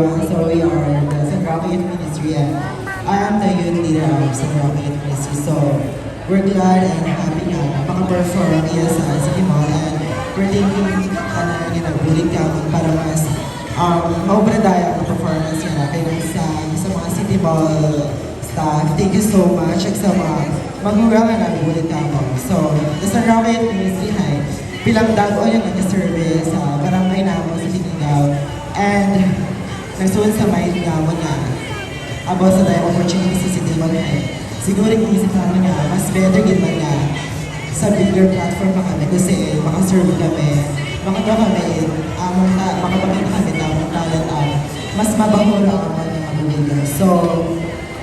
So we are the San Roque Youth Ministry and I am the youth leader of San Roque Youth Ministry. So we're glad and happy na makaperform sa City Mall and we're thinking na nabulit ka para mas maubradaya ang performance niya kaya sa mga City Mall staff. Thank you so much at sa mga magulang na nabulit ka mo. So the San Roque Youth Ministry ay bilang dago yung nag-service sa barangay namo sa Sinigaw and nagsuon sa may gamon nga about sa dayang opportunity sa City Mall siguro inisip namin nga mas better gid man nga sa bigger platform pa kami kasi makaserve kami makagawa kami makapagkita kami tamang talent mas mabahura ang mga mabuligan. So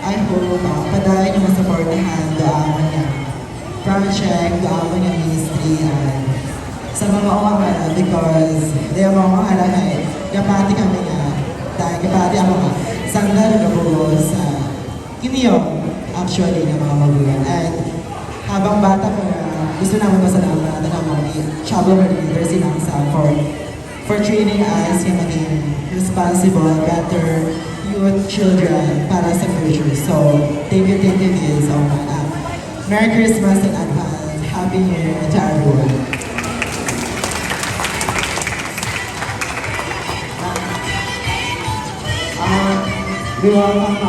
I hope padayon yung masupportahan doon nga project, doon nga ministry sa mga umangala because di ang mga umangala kay kapati kami nga dahil kapati ako nga sanggal kabugo sa kiniyong actually ng mga magulang and habang bata ko gusto namin masalamat ang mga travel coordinators silang sa for training us yung maging responsible, better youth children para sa future. So thank you so much. Merry Christmas in advance. Happy New Year to everyone. We welcome